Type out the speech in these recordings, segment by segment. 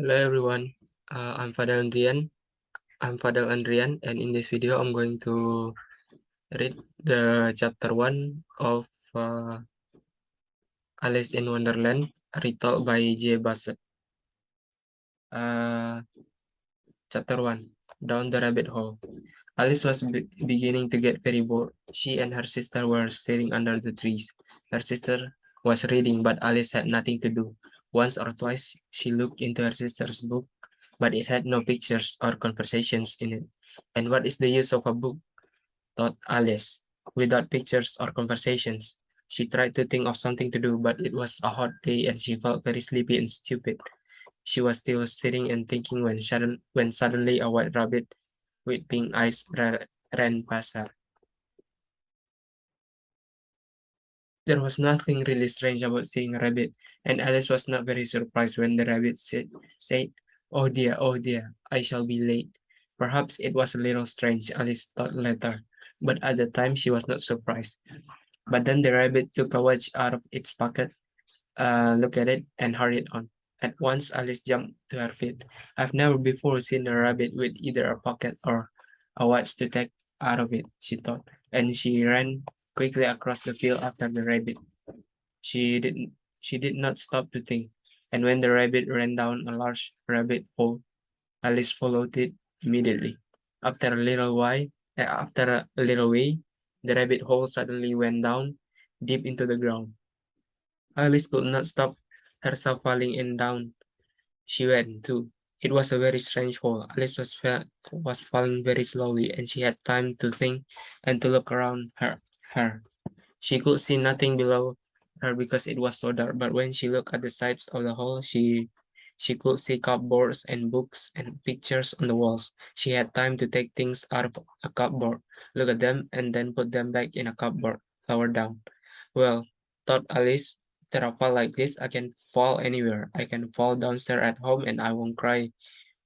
Hello everyone, I'm Fadel Andrian. And in this video, I'm going to read the chapter 1 of Alice in Wonderland, retold by Basset. Uh, Chapter 1, Down the Rabbit Hole. Alice was beginning to get very bored. She and her sister were sitting under the trees. Her sister was reading, but Alice had nothing to do. Once or twice, she looked into her sister's book, but it had no pictures or conversations in it. And what is the use of a book, thought Alice, without pictures or conversations? She tried to think of something to do, but it was a hot day and she felt very sleepy and stupid. She was still sitting and thinking when suddenly a white rabbit with pink eyes ran past her. There was nothing really strange about seeing a rabbit, and Alice was not very surprised when the rabbit said, oh dear, I shall be late." Perhaps it was a little strange, Alice thought later, but at the time she was not surprised. But then the rabbit took a watch out of its pocket, looked at it, and hurried on. At once Alice jumped to her feet. "I've never before seen a rabbit with either a pocket or a watch to take out of it," she thought, and she ran quickly across the field after the rabbit. She didn't she did not stop to think, and when the rabbit ran down a large rabbit hole, Alice followed it immediately. After a little way, the rabbit hole suddenly went down deep into the ground. Alice could not stop herself falling in down. She went too. It was a very strange hole. Alice was falling very slowly, and she had time to think and to look around her. She could see nothing below her because it was so dark, but when she looked at the sides of the hole, she could see cupboards and books and pictures on the walls. She had time to take things out of a cupboard, look at them, and then put them back in a cupboard lower down. "Well," thought Alice, "after a fall like this, I can fall anywhere. I can fall downstairs at home and I won't cry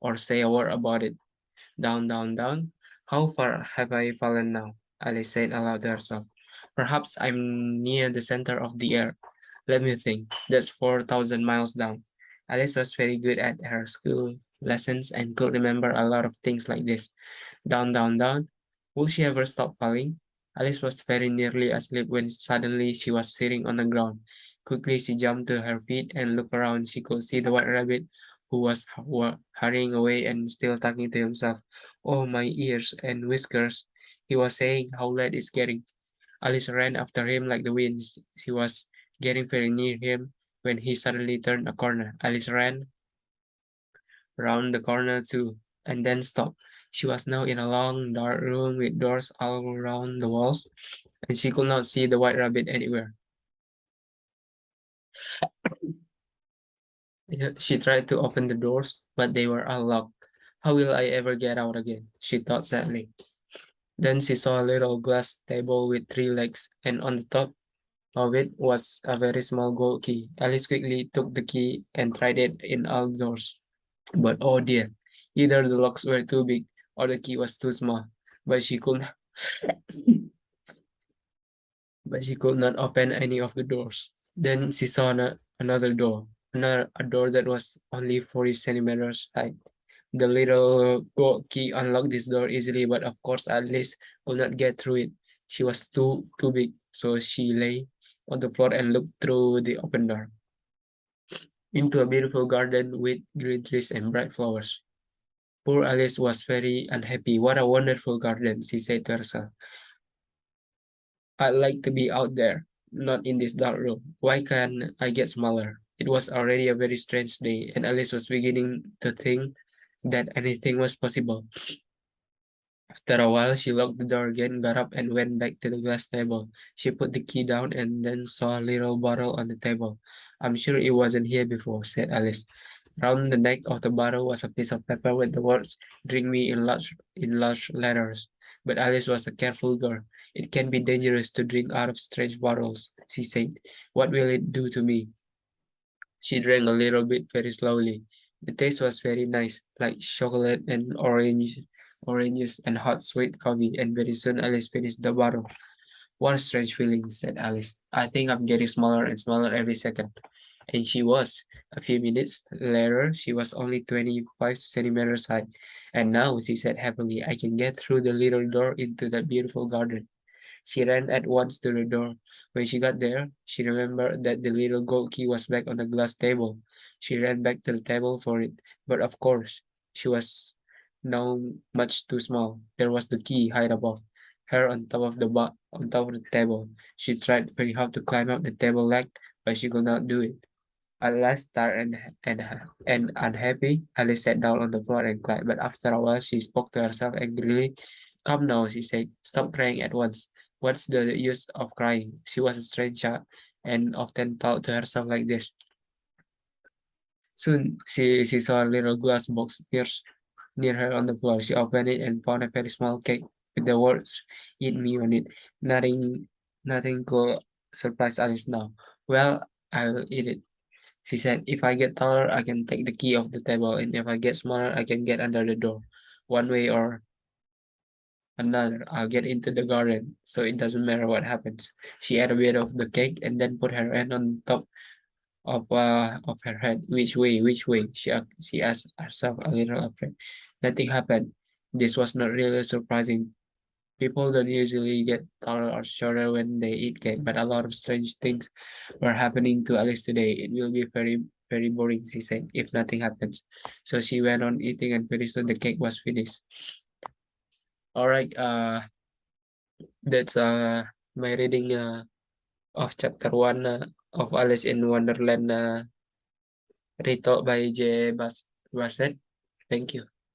or say a word about it. Down, down, down. How far have I fallen now?" Alice said aloud to herself. "Perhaps I'm near the center of the earth. Let me think. That's 4,000 miles down." Alice was very good at her school lessons and could remember a lot of things like this. Down, down, down. Will she ever stop falling? Alice was very nearly asleep when suddenly she was sitting on the ground. Quickly she jumped to her feet and looked around. She could see the white rabbit who was hurrying away and still talking to himself. "Oh, my ears and whiskers," he was saying, "how late it's getting." Alice ran after him like the wind. She was getting very near him when he suddenly turned a corner. Alice ran round the corner too, and then stopped. She was now in a long, dark room with doors all around the walls, and she could not see the white rabbit anywhere. She tried to open the doors, but they were all locked. "How will I ever get out again?" she thought sadly. Then she saw a little glass table with three legs, and on the top of it was a very small gold key. Alice quickly took the key and tried it in all doors. But oh dear, either the locks were too big or the key was too small. But she could but she could not open any of the doors. Then she saw another door, a door that was only 40 centimeters high. The little gold key unlocked this door easily, but of course Alice could not get through it. She was too big, so she lay on the floor and looked through the open door into a beautiful garden with green trees and bright flowers. Poor Alice was very unhappy. "What a wonderful garden," she said to herself. "I'd like to be out there, not in this dark room. Why can't I get smaller?" It was already a very strange day, and Alice was beginning to think that anything was possible. After a while, she locked the door again, got up, and went back to the glass table. She put the key down and then saw a little bottle on the table. "I'm sure it wasn't here before," said Alice. Round the neck of the bottle was a piece of paper with the words "Drink me" in large letters. But Alice was a careful girl. "It can be dangerous to drink out of strange bottles," she said. "What will it do to me?" She drank a little bit very slowly. The taste was very nice, like chocolate and oranges and hot sweet coffee, and very soon Alice finished the bottle. "What a strange feeling," said Alice. "I think I'm getting smaller and smaller every second." And she was. A few minutes later, she was only 25 centimeters high. And now, she said happily, I can get through the little door into that beautiful garden. She ran at once to the door. When she got there, she remembered that the little gold key was back on the glass table. She ran back to the table for it, but of course, she was now much too small. There was the key high above her on top of the table. She tried very hard to climb up the table leg, but she could not do it. At last, tired and unhappy, Alice sat down on the floor and cried. But after a while, she spoke to herself angrily. Come now, she said. Stop crying at once. What's the use of crying? She was a strange child and often thought to herself like this. Soon, she saw a little glass box near her on the floor. She opened it and found a very small cake with the words "Eat me" on it. Nothing could surprise Alice now. Well, I'll eat it, she said. If I get taller, I can take the key off the table, and if I get smaller, I can get under the door. One way or another, I'll get into the garden, so it doesn't matter what happens. She ate a bit of the cake and then put her hand on top of her head. Which way? Which way? She asked herself, a little afraid. Nothing happened. This was not really surprising. People don't usually get taller or shorter when they eat cake, but a lot of strange things were happening to Alice today. It will be very, very boring, she said, if nothing happens. So she went on eating, and pretty soon the cake was finished. All right, that's my reading of chapter one of Alice in Wonderland, retold by Basset. Thank you.